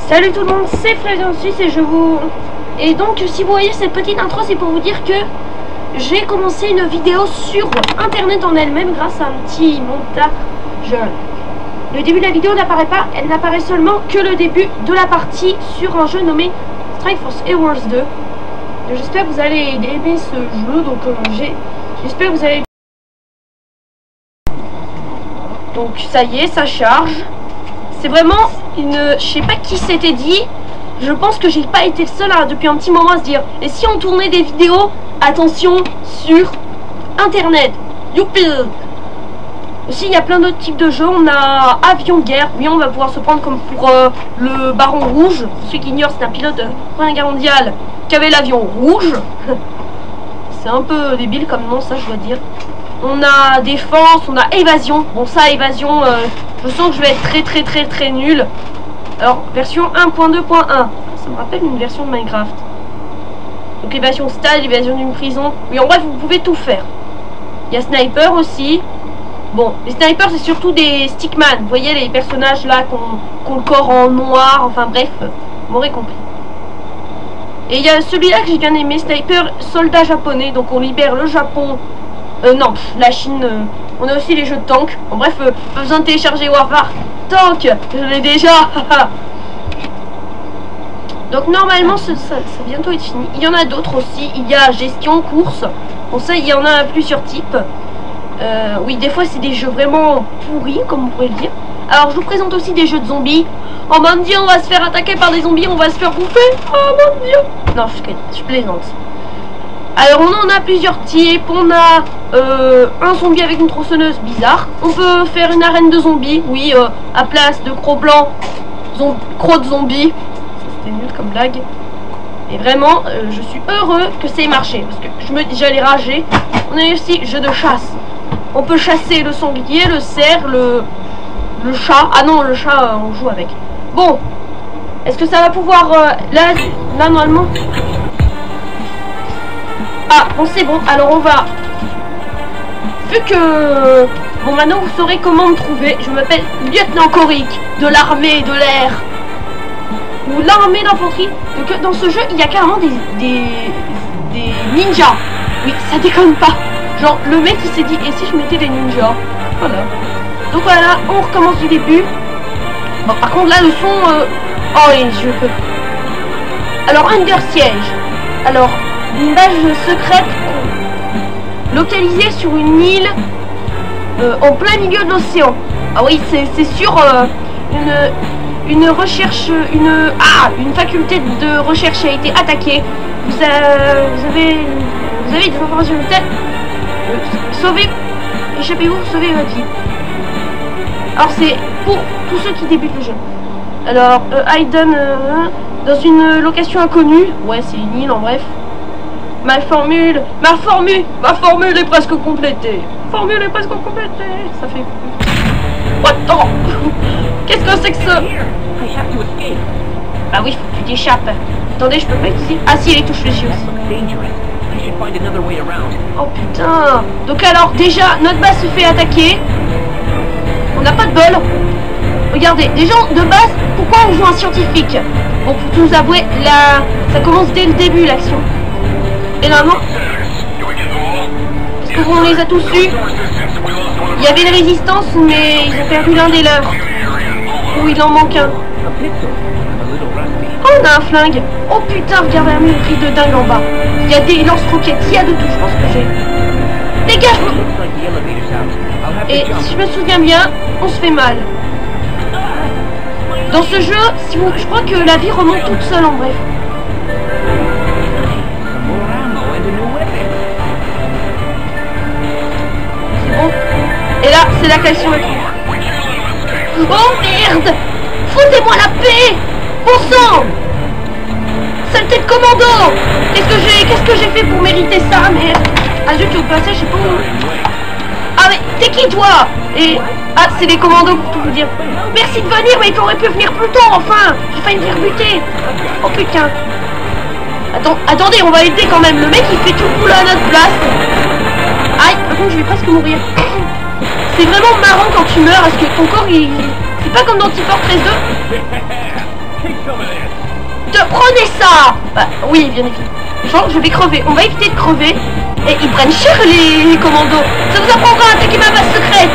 Salut tout le monde, c'est Flavien Suisse et donc si vous voyez cette petite intro, c'est pour vous dire que j'ai commencé une vidéo sur internet en elle-même grâce à un petit montage. Le début de la vidéo n'apparaît pas, elle n'apparaît seulement que le début de la partie sur un jeu nommé Strike Force Heroes 2. J'espère que vous allez aimer ce jeu, donc j'espère que vous allez... Donc ça y est, ça charge. C'est vraiment une... Je sais pas qui s'était dit. Je pense que j'ai pas été le seul depuis un petit moment à se dire. Et si on tournait des vidéos, attention, sur internet. Youpi. Aussi, il y a plein d'autres types de jeux. On a avion de guerre. Oui, on va pouvoir se prendre comme pour le Baron Rouge. Pour ceux qui ignorent, c'est un pilote de Première Guerre mondiale qui avait l'avion rouge. C'est un peu débile comme nom, ça je dois dire. On a défense, on a évasion. Bon, ça, évasion, je sens que je vais être très nul. Alors, version 1.2.1. Ça me rappelle une version de Minecraft. Donc, évasion style, évasion d'une prison. Oui, en bref, vous pouvez tout faire. Il y a sniper aussi. Bon, les snipers, c'est surtout des stickman. Vous voyez, les personnages là qui ont le corps en noir. Enfin, bref, vous m'aurez compris. Et il y a celui-là que j'ai bien aimé, sniper soldat japonais. Donc, on libère le Japon. Non, la Chine, on a aussi les jeux de tank. En bref, pas besoin de télécharger Warfare Tank, je l'ai déjà. Donc normalement, ça va bientôt être fini. Il y en a d'autres aussi. Il y a gestion, course. Bon, ça, il y en a plusieurs types. Oui, des fois, c'est des jeux vraiment pourris, comme on pourrait le dire. Alors, je vous présente aussi des jeux de zombies. Oh mon dieu, on va se faire attaquer par des zombies, on va se faire bouffer. Oh mon dieu. Non, je plaisante. Alors on en a plusieurs types, on a un zombie avec une tronçonneuse bizarre. On peut faire une arène de zombies, oui, à place de crocs blancs, crocs de zombies. C'était nul comme blague. Et vraiment, je suis heureux que ça ait marché, parce que j'allais rager. On a aussi jeu de chasse. On peut chasser le sanglier, le cerf, le chat. Ah non, le chat, on joue avec. Bon, est-ce que ça va pouvoir... là, normalement... Ah, bon, c'est bon. Alors, on va... Vu que... Bon, maintenant, vous saurez comment me trouver. Je m'appelle Lieutenant Coric, de l'armée de l'air. Ou l'armée d'infanterie. Donc, dans ce jeu, il y a carrément des ninjas. Oui, ça déconne pas. Genre, le mec, il s'est dit, et si je mettais des ninjas? Voilà. Donc, voilà, on recommence du début. Bon, par contre, là, le son... Oh, oui, je peux... Alors, Under Siege. Alors... Une base secrète localisée sur une île en plein milieu de l'océan. Ah oui, c'est sûr, une recherche, une faculté de recherche a été attaquée. Vous avez des informations peut-être sauvez, échappez-vous, sauvez votre vie. Alors c'est pour tous ceux qui débutent le jeu. Alors Hayden dans une location inconnue. Ouais, c'est une île en bref. Ma formule est presque complétée. Ça fait... What the... Qu'est-ce que c'est que ça? Bah oui, faut que tu t'échappes. Attendez, je peux pas utiliser... Ah si, les touches fléchies aussi. Oh putain. Donc alors, déjà, notre base se fait attaquer. On n'a pas de bol. Regardez, déjà, de base, pourquoi on joue un scientifique? Bon, pour tout vous avouer, là, ça commence dès le début, l'action. Et normalement, parce qu'on les a tous eus. Il y avait une résistance, mais ils ont perdu l'un des leurs. Ou il en manque un. Oh, on a un flingue. Oh putain, regardez un mépris de dingue en bas. Il y a des lance-roquettes, il y a de tout, je pense que j'ai. Dégage-moi. Et si je me souviens bien, on se fait mal. Dans ce jeu, je crois que la vie remonte toute seule en bref. Et là, c'est la question. Oh merde! Foutez-moi la paix! Bon sang! Saleté de commando! Qu'est-ce que j'ai fait pour mériter ça, merde? Ah zut, au passage, je sais pas où. Ah mais t'es qui toi? Et... Ah, c'est les commandos pour tout vous dire. Merci de venir, mais il aurait pu venir plus tôt, enfin! J'ai failli me faire buter! Oh putain! Attendez, on va aider quand même. Le mec, il fait tout le boulot à notre place. Aïe, par contre, je vais presque mourir. C'est vraiment marrant quand tu meurs, parce que ton corps, c'est pas comme dans Team Fortress 2. ça? Bah oui, bien évidemment. Genre, je vais crever. On va éviter de crever. Et ils prennent cher les commandos. Ça vous apprendra à attaquer ma base secrète.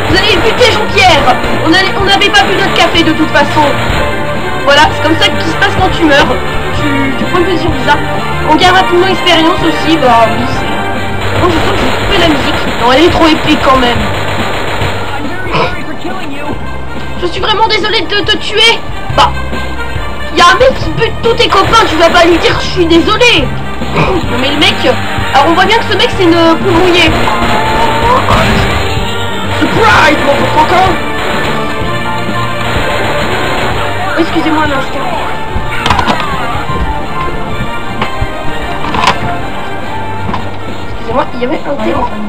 Vous allez buter Jean-Pierre. On n'avait pas bu notre café de toute façon. Voilà, c'est comme ça qu'il se passe quand tu meurs. Tu prends une position bizarre. On gagne rapidement expérience aussi. Bah oui, c'est... Bon, je sens que je vais couper la musique. Non, elle est trop épique quand même. Je suis vraiment désolée de te tuer. Bah, il y a un mec qui bute tous tes copains. Tu vas pas lui dire je suis désolé. Non mais le mec... Alors on voit bien que ce mec c'est une poule mouillée. Surprise, motherfucker. Oh, excusez-moi un instant. Excusez-moi, il y avait un téléphone.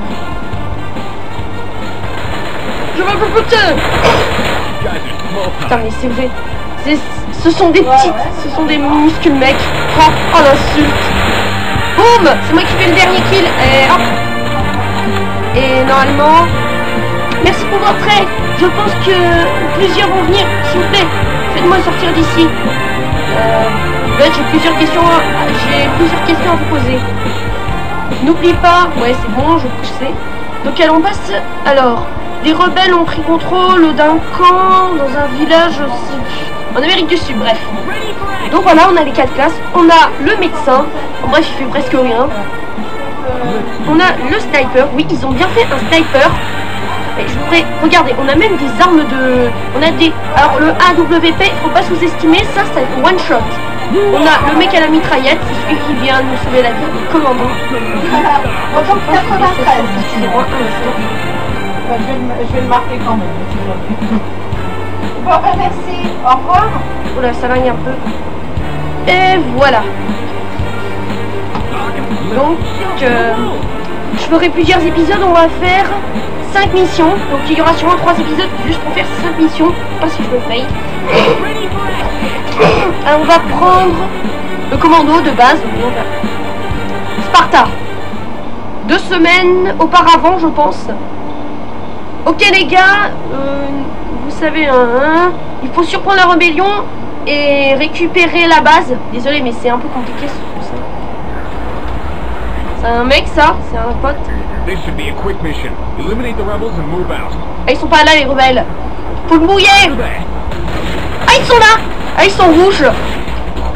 Je vais vous buter. Putain mais c'est vrai. Ce sont des petites... Ce sont des minuscules mecs. Oh l'insulte. Boum. C'est moi qui fais le dernier kill. Et hop. Et normalement... Merci pour votre aide. Je pense que plusieurs vont venir. S'il vous plaît, faites-moi sortir d'ici. Là, j'ai plusieurs questions à vous poser. N'oublie pas. Ouais, c'est bon, je sais. Donc, on passe. Alors, les rebelles ont pris contrôle d'un camp dans un village en Amérique du Sud. Bref. Donc voilà, on a les 4 classes. On a le médecin. En bref, il fait presque rien. On a le sniper. Oui, ils ont bien fait un sniper. Et je voudrais... Regardez, on a même des armes de... On a des... Alors, le AWP, il faut pas sous-estimer. Ça, c'est one shot. On a le mec à la mitraillette. C'est celui qui vient nous sauver la vie. Commandant. Autant que 93. Excusez-moi, un instant. Je vais le marquer quand même. Bon, ben merci. Au revoir. Oula, ça lagne un peu. Et voilà. Donc, je ferai plusieurs épisodes. On va faire 5 missions. Donc, il y aura sûrement 3 épisodes juste pour faire 5 missions. Je sais pas si je le faille. Alors, on va prendre le commando de base. Sparta. 2 semaines auparavant, je pense. Ok, les gars. Vous savez, il faut surprendre la rébellion et récupérer la base. Désolé, mais c'est un peu compliqué ça. C'est un mec, ça. C'est un pote. Ah, ils sont pas là, les rebelles. Faut le mouiller. Ah, ils sont là. Ah, ils sont rouges.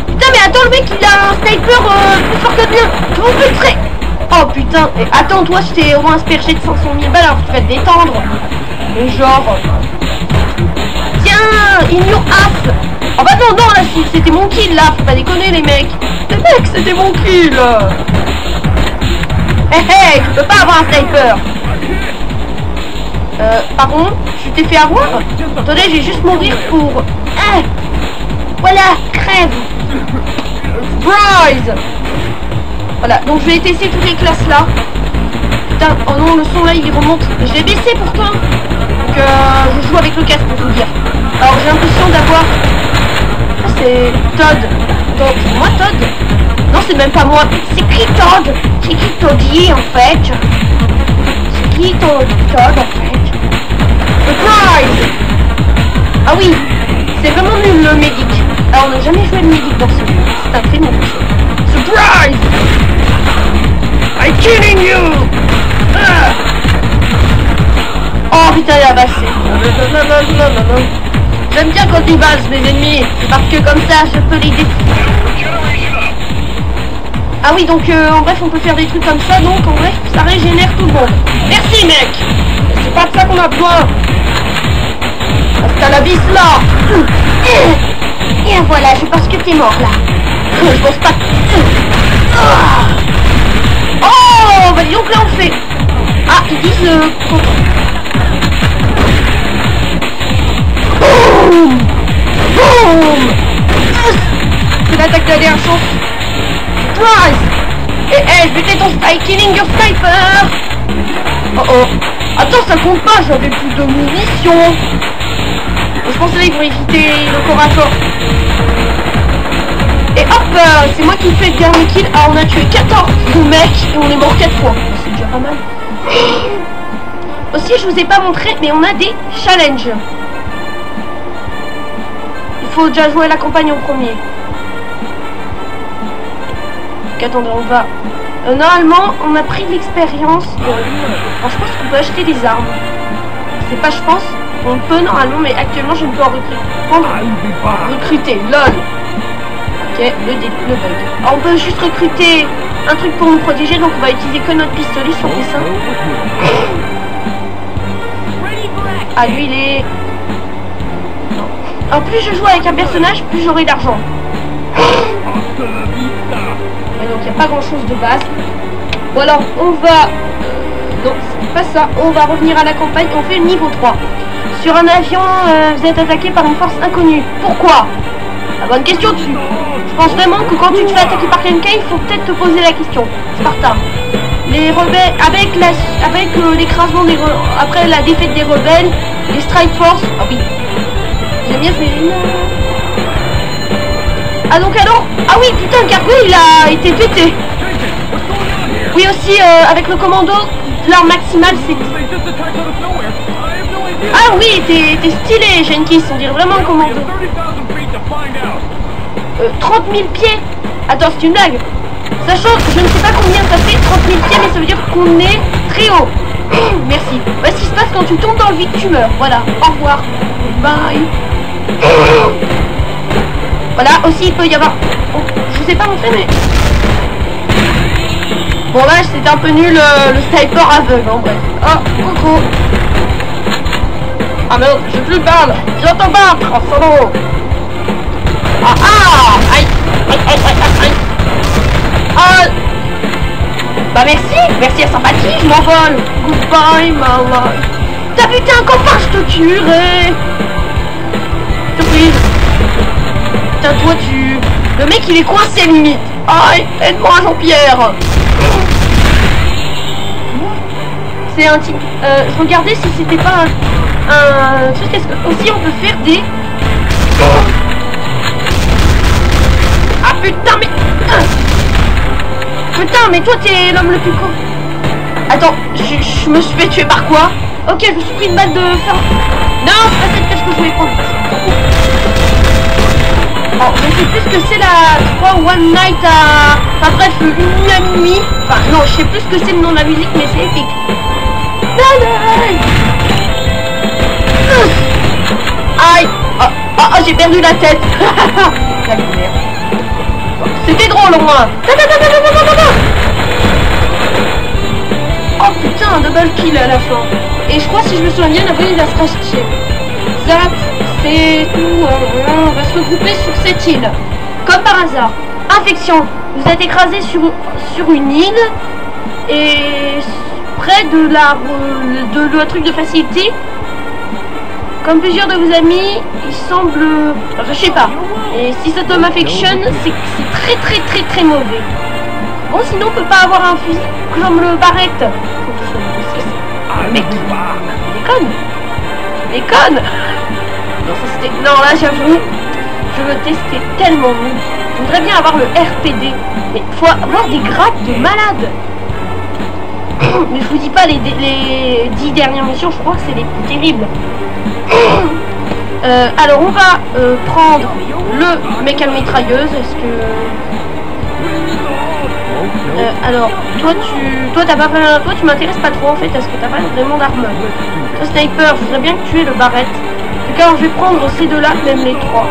Putain, mais attends, le mec, il a un sniper plus fort que le mien. Je vous buterai. Oh, putain. Et attends, toi, je t'ai au moins aspergé de 500 000 balles, alors tu vas te détendre. Et genre... Tiens, in your ass. Oh bah non, non, là, c'était mon kill, là. Faut pas déconner, les mecs. Les mecs, c'était mon kill. Hé hé, tu peux pas avoir un sniper. Pardon, je t'ai fait avoir. Attendez, je vais juste mourir pour... voilà, crève. Surprise. Voilà, donc je vais tester toutes les classes là. Putain, oh non, le son là, il remonte. Je l'ai baissé pourtant. Donc je joue avec le casque pour vous dire. Alors j'ai l'impression d'avoir... Ah, c'est Todd. Donc, c'est moi Todd? Non, c'est même pas moi. C'est qui Todd? C'est qui Toddy en fait? C'est qui Todd en fait? Surprise! Ah oui, c'est vraiment nul le médic. Alors on n'a jamais joué le médic dans ce jeu. C'est un très mauvais jeu. Surprise! I'm killing you! Ah! Oh putain, il a bassé. Non. J'aime bien quand ils basent mes ennemis. Parce que comme ça, je peux les détruire. Ah oui, donc en bref, on peut faire des trucs comme ça. Donc en bref, ça régénère tout le monde. Merci mec! C'est pas de ça qu'on a besoin. Hasta la vista. Et voilà, je pense que t'es mort là. Je pense pas. Oh, bah dis donc là on fait. Ah, ils disent contre. Boum. Boum. C'est l'attaque de la dernière chance. Surprise. Et je vais t'aider ton killing your sniper. Oh oh. Attends, ça compte pas, j'avais plus de munitions. Je pense que là ils vont éviter le corps à corps. Et hop, c'est moi qui fais le dernier kill. Ah, on a tué 14 mecs et on est mort 4 fois. C'est déjà pas mal. Aussi, je vous ai pas montré, mais on a des challenges. Il faut déjà jouer la campagne en premier. Donc attendez, on va... normalement, on a pris de l'expérience. Alors, je pense qu'on peut acheter des armes. C'est pas je pense. On peut normalement, mais actuellement, je ne peux en recruter. LOL. Ok, le bug. Alors, on peut juste recruter un truc pour nous protéger, donc on va utiliser que notre pistolet sur les seins. Ah, lui, il est... Non. Alors, plus je joue avec un personnage, plus j'aurai d'argent. Et donc, il n'y a pas grand-chose de base. Bon, alors, on va... non, c'est pas ça. On va revenir à la campagne. On fait le niveau 3. Sur un avion, vous êtes attaqué par une force inconnue. Pourquoi? La bonne question dessus. Je pense vraiment que quand tu te fais attaquer par quelqu'un, il faut peut-être te poser la question. Sparta. Les rebelles, avec l'écrasement des après la défaite des rebelles, les Strike Force. Ah oui. J'aime bien ce méline. Ah donc alors. Ah oui, putain, le cargo il a été pété. Oui aussi, avec le commando, l'arme maximale c'est... Ah oui, t'es stylé, Jenkins, on dirait vraiment un commando. 30 000 pieds. Attends, c'est une blague. Sachant que je ne sais pas combien ça fait 30 000 pieds, mais ça veut dire qu'on est très haut. Merci. Voilà ce qui se passe quand tu tombes dans le vide, tu meurs. Voilà, au revoir. Bye. Voilà, aussi il peut y avoir... oh, je vous ai pas montré, mais... bon là, c'était un peu nul le sniper aveugle, en bref. Oh, coucou. Ah merde, j'ai plus de balles. Viens t'en battre, oh, solo. Ah ah. Aïe. Aïe, aïe, aïe, aïe. Ah. Bah merci à sympathie, je m'envole. Goodbye, my life. T'as buté un copain, je te tuerai. Surprise. Putain, toi tu... le mec il est coincé limite. Aïe, aide-moi Jean-Pierre. C'est un type... je regardais si c'était pas un truc, est-ce que aussi on peut faire des... ah putain mais... putain mais toi t'es l'homme le plus con. Attends, je me suis fait tuer par quoi? Ok, je me suis pris une balle de fin. Non, c'est pas cette cache que je voulais prendre. Oh, je sais plus ce que c'est la 3 One Night à... enfin bref, une nuit à minuit. Enfin non, je sais plus ce que c'est le nom de la musique, mais c'est épique. Aïe. Oh, j'ai perdu la tête. C'était drôle au moins. Oh putain, un double kill à la fin. Et je crois, si je me souviens bien, la il a se racheter. Zap, c'est tout. On va se regrouper sur cette île. Comme par hasard. Infection. Vous êtes écrasé sur une île. Et près de le truc de facilité. Comme plusieurs de vos amis, il semble... enfin, je sais pas. Et si cet homme affectionne, c'est très mauvais. Bon, sinon on peut pas avoir un fusil comme le Barrett. Faut que ce soit le mec, il déconne. Non, ça c'était... non, là j'avoue, je veux tester tellement mieux. Je voudrais bien avoir le RPD. Mais faut avoir des grades de malade. Mais je vous dis pas les 10 dernières missions, je crois que c'est les plus terribles. Alors on va prendre le mec à mitrailleuse. Est-ce que... alors toi t'as pas vraiment... toi tu m'intéresses pas trop en fait, parce que t'as pas vraiment d'armes. Toi sniper, je voudrais bien que tu aies le Barrett. En tout cas je vais prendre ces deux là, même les trois.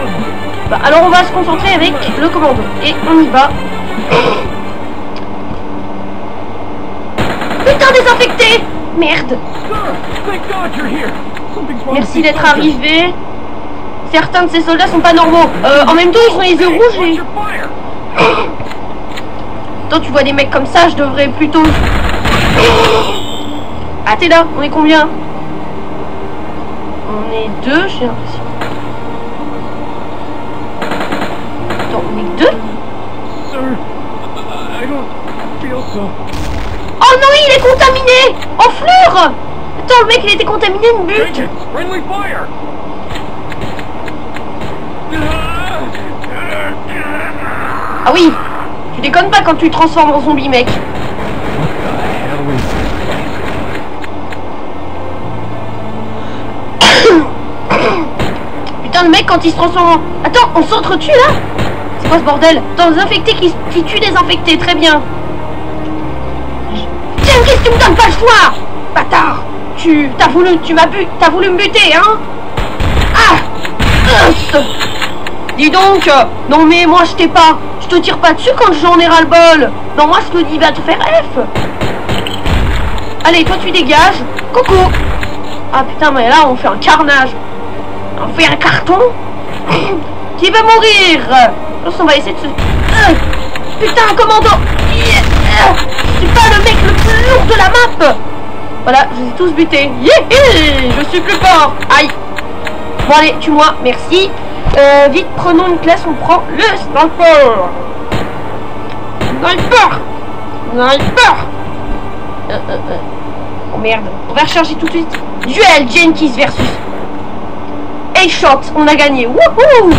Bah, alors on va se concentrer avec le commando. Et on y va. Putain, désinfecté! Merde! Merci d'être arrivé. Certains de ces soldats sont pas normaux. En même temps, ils ont les yeux rouges et... Toi, tu vois des mecs comme ça, je devrais plutôt... ah, t'es là, on est combien? On est deux, j'ai l'impression. Attends, on est deux? Oh non, il est contaminé! Enflure! Attends, le mec, il était contaminé, une butte! Ah oui! Tu déconnes pas quand tu te transformes en zombie, mec! Putain, le mec, quand il se transforme en... attends, on s'entretue, là? C'est quoi ce bordel? Attends, des infectés qui tuent des infectés, très bien. Tiens, qu'est-ce que tu me donnes pas le choix? Bâtard! T'as voulu me buter, hein? Ah! Dis donc, non mais moi je t'ai pas, je te tire pas dessus quand j'en ai ras-le-bol. Non, moi je te dis, va te faire F. Allez, toi tu dégages. Coucou. Ah putain, mais là on fait un carnage. On fait un carton. Qui va mourir? On va essayer de se... putain, commando. C'est pas le mec le plus lourd de la map. Voilà, je les ai tous butés. Yeah, je suis plus fort. Aïe. Bon allez, tue-moi, merci. Vite, prenons une classe, on prend le sniper. Sniper. Sniper. Oh merde, on va recharger tout de suite. Duel Jenkins versus A-Shot, on a gagné. Wouhou.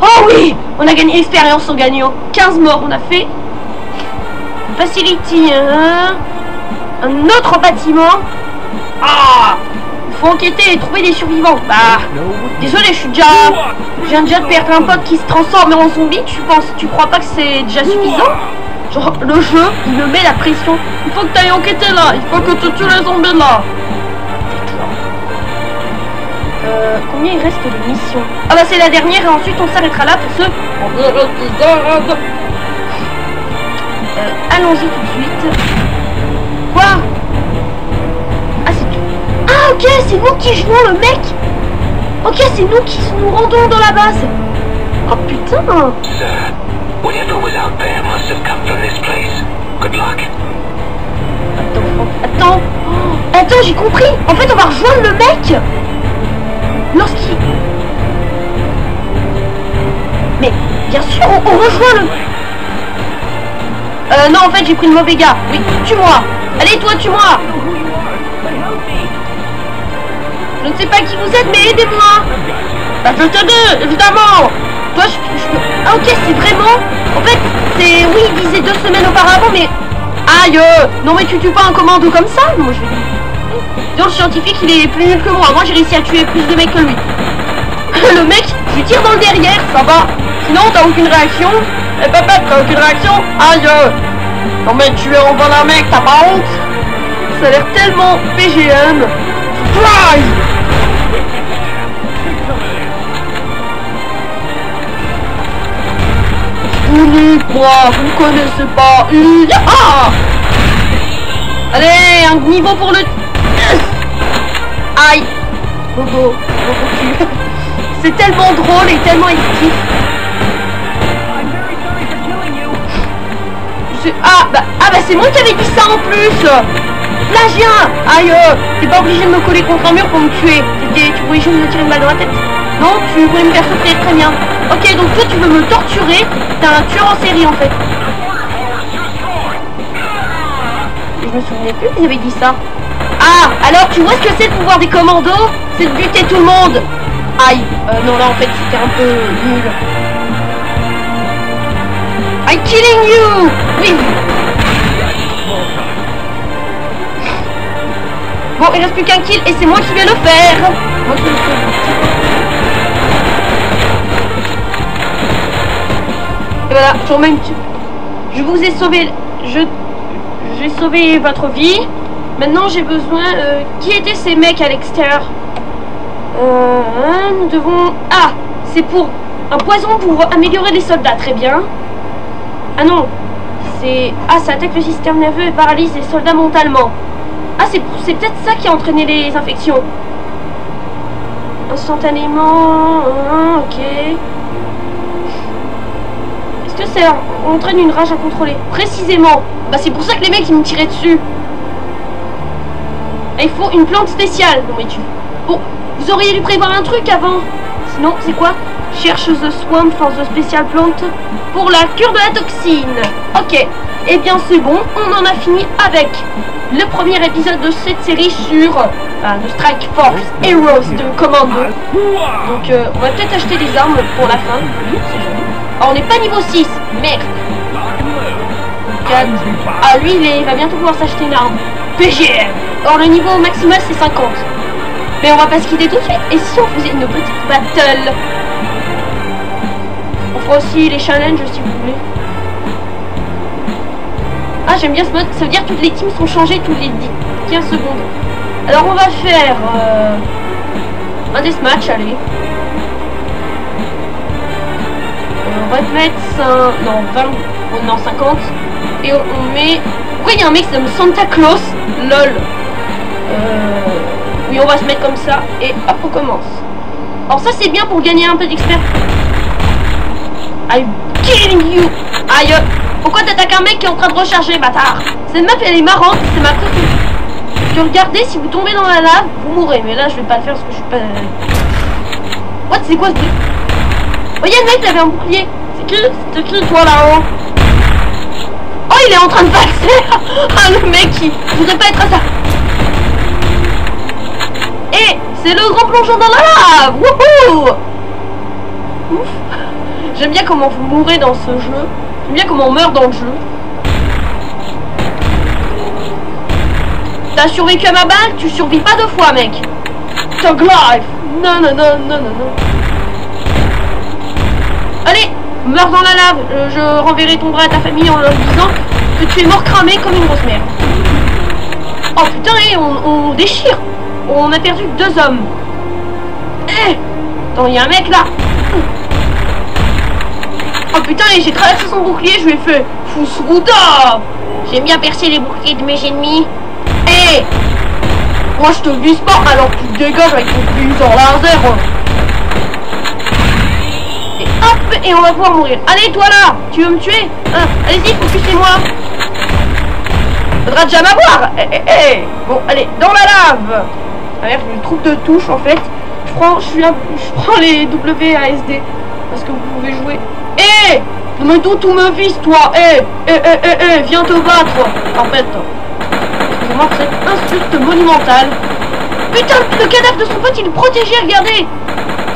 Oh oui, on a gagné expérience en gagnant. 15 morts, on a fait. Facility, un autre bâtiment. Ah, il faut enquêter et trouver des survivants. Bah, désolé, je viens déjà de perdre un pote qui se transforme en zombie. Tu crois pas que c'est déjà suffisant? Genre, le jeu, il me met la pression. Il faut que tu ailles enquêter là. Il faut que tu tues les zombies là. Combien il reste de missions? Ah bah c'est la dernière et ensuite on s'arrêtera là pour ce... allons-y tout de suite. Quoi? Ah c'est tout. Ah ok, c'est nous qui jouons le mec. Ok, c'est nous qui nous rendons dans la base. Oh putain. Attends, j'ai compris. En fait on va rejoindre le mec lorsqu'il... Mais bien sûr on rejoint le... non en fait j'ai pris le mauvais gars. Oui, tue-moi. Allez toi, tue-moi. Je ne sais pas qui vous êtes mais aidez-moi. Bah je t'aide évidemment. Toi je... Ah ok, c'est vraiment... En fait c'est... Oui, il disait 2 semaines auparavant mais... Aïe. Non mais tu tues pas un commando comme ça. Moi je vais... Donc le scientifique il est plus nul que moi. Moi j'ai réussi à tuer plus de mecs que lui. Le mec, je lui tire dans le derrière, ça va. Sinon t'as aucune réaction. Eh papa, t'as aucune réaction. Aïe. Non mais tu es en bon un mec, t'as pas honte? Ça a l'air tellement PGM. Surprise. Moi, vous ne connaissez pas. Ah. Allez, un niveau pour le... Aïe. Bobo. C'est tellement drôle et tellement éditif. Ah bah c'est moi qui avais dit ça en plus. Plagiat. Aïe. T'es pas obligé de me coller contre un mur pour me tuer. Tu voulais juste me tirer une balle dans la tête. Non, tu voulais me faire souffrir, très bien. Ok, donc toi tu veux me torturer. T'es un tueur en série en fait. Je me souvenais plus qu'ils avaient dit ça. Ah, alors tu vois ce que c'est le pouvoir des commandos? C'est de buter tout le monde. Aïe, non là en fait c'était un peu nul. I'm killing you. Oui. Bon, il reste plus qu'un kill et c'est moi qui vais le faire. Moi qui vais le faire. Et voilà, je remets une... Je vous ai sauvé... J'ai sauvé votre vie. Maintenant j'ai besoin... qui étaient ces mecs à l'extérieur? Nous devons... Ah, c'est pour un poison pour améliorer les soldats, très bien. Ah non, c'est... Ah, ça attaque le système nerveux et paralyse les soldats mentalement. Ah, c'est peut-être ça qui a entraîné les infections. Instantanément... ok. Est-ce que ça entraîne une rage à contrôler? Précisément. Bah c'est pour ça que les mecs ils me tiraient dessus. Et il faut une plante spéciale. Non mais tu... Bon, vous auriez dû prévoir un truc avant. Sinon, c'est quoi? Cherche The Swamp for the Special Plant pour la cure de la toxine. Ok, eh bien c'est bon, on en a fini avec le premier épisode de cette série sur le Strike Force Heroes de Commando. Donc on va peut-être acheter des armes pour la fin. Oui, c'est joli. Oh, on n'est pas niveau 6, merde. 4. Ah lui il va bientôt pouvoir s'acheter une arme. PGM. Or le niveau maximal c'est 50. Mais on va pas se quitter tout de suite. Et si on faisait une petite battle? On fera aussi les challenges si vous voulez. Ah, j'aime bien ce mode. Ça veut dire que toutes les teams sont changées tous les 15 secondes. Alors on va faire un deathmatch, allez. On va mettre 50. Et on met... Pourquoi il y a un mec qui s'appelle Santa Claus? LOL. Oui, on va se mettre comme ça. Et hop, on commence. Alors ça, c'est bien pour gagner un peu d'expert. I'm killing you. Aïe. Pourquoi t'attaques un mec qui est en train de recharger, bâtard? Cette meuf, elle est marrante. C'est ma préférée. Que regardez, si vous tombez dans la lave, vous mourrez. Mais là, je vais pas le faire parce que je suis pas... What? C'est quoi ce truc? Oh, y'a le mec, il avait un bouclier. C'est qui toi là-haut? Oh, il est en train de passer. Ah, le mec, il voudrait pas être à ça. Et c'est le grand plongeon dans la lave. Wouhou. Ouf. J'aime bien comment vous mourrez dans ce jeu. J'aime bien comment on meurt dans le jeu. T'as survécu à ma balle, tu survis pas 2 fois, mec. Thug life. Non, non, non, non, non, non. Allez, meurs dans la lave. Je renverrai ton bras à ta famille en leur disant que tu es mort cramé comme une grosse merde. Oh putain, on déchire. On a perdu 2 hommes. Attends, il y a un mec là. Oh putain, j'ai traversé son bouclier, je lui ai fait Fousrouda. J'aime bien percer les boucliers de mes ennemis. Moi je te vise pas alors tu te dégages avec ton viseur laser. Et hop, et on va pouvoir mourir. Allez, toi là, tu veux me tuer hein? Allez-y, focusez-moi. Faudra déjà m'avoir. Bon, allez, dans la lave. Avec une troupe de touches en fait. Je prends les WASD parce que vous pouvez jouer. Mais d'où tu me vises toi? Viens te battre. En fait, excusez-moi pour cette insulte monumentale. Putain, le cadavre de son pote il est protégé, regardez.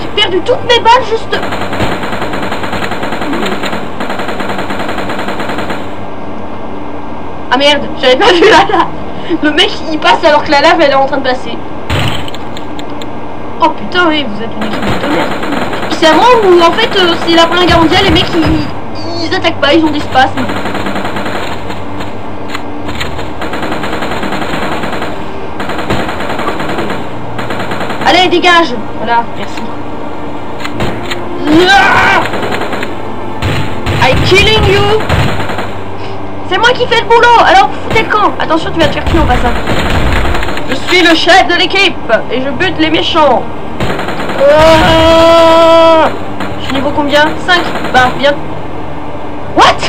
J'ai perdu toutes mes balles juste. Ah merde, j'avais pas vu la lave. Le mec il passe alors que la lave elle est en train de passer. Oh putain, oui, vous êtes une équipe de tonnerre. C'est à moi où en fait c'est la Première Guerre mondiale, les mecs ils attaquent pas, ils ont des spasmes. Allez, dégage. Voilà, merci. I'm killing you. C'est moi qui fais le boulot, alors vous foutez le camp. Attention, tu vas te faire tuer en passant. Je suis le chef de l'équipe et je bute les méchants. Je suis niveau combien? 5. Bah, bien. What?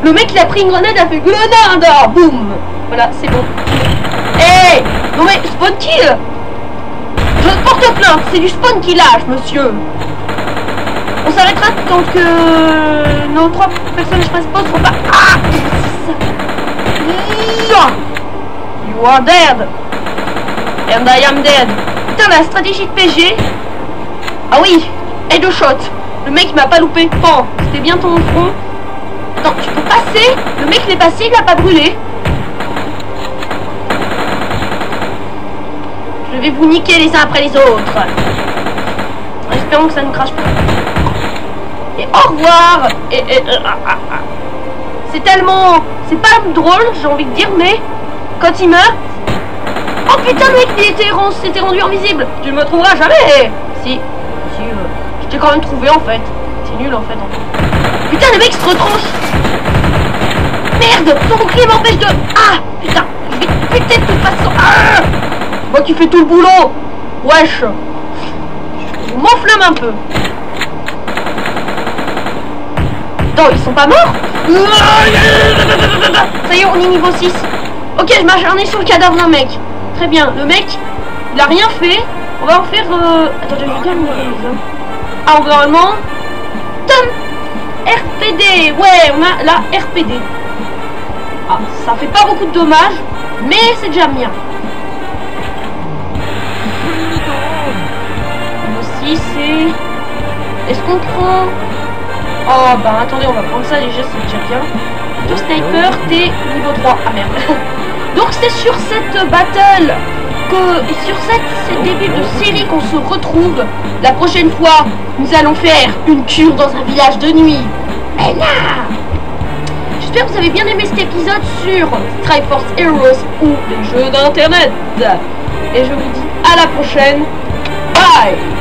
Le mec il a pris une grenade, il a fait grenade. Boum. Voilà, c'est bon. Non mais, spawn kill. Je porte plainte, c'est du spawn killage, monsieur. On s'arrêtera tant que nos 3 personnages principaux seront pas... Ah, you are dead. And I am dead. Putain, la stratégie de PG. Ah oui, headshot. Le mec m'a pas loupé. Pan, c'était bien ton front. Attends, tu peux passer. Le mec il est passé, il a pas brûlé. Je vais vous niquer les uns après les autres. En espérant que ça ne crache pas. Et au revoir. C'est tellement... C'est pas drôle, j'ai envie de dire, mais... Quand il meurt... Oh putain, mec, il s'était rendu invisible. Tu ne me trouveras jamais. Si, je t'ai quand même trouvé, en fait. C'est nul, en fait. Putain, le mec se retranche. Merde, son bouclier m'empêche de... Ah, putain, je vais te péter de toute façon. Ah, moi qui fais tout le boulot. Wesh. Je m'enflamme un peu. Attends, ils sont pas morts? Ça y est, on est niveau 6. Ok, je m'acharne sur le cadavre d'un mec. Très bien, le mec, il a rien fait. On va en faire... Attendez, je vais Ah, environnement. Tom RPD. Ouais, on a la RPD. Ah, ça fait pas beaucoup de dommages, mais c'est déjà bien. Aussi, c'est... Est-ce qu'on prend... Oh, bah attendez, on va prendre ça déjà, c'est déjà bien. Deux sniper, t'es niveau 3. Ah merde. Donc c'est sur cette battle que sur cette début de série qu'on se retrouve. La prochaine fois, nous allons faire une cure dans un village de nuit. Mais là, j'espère que vous avez bien aimé cet épisode sur Strike Force Heroes ou les jeux d'internet. Et je vous dis à la prochaine. Bye.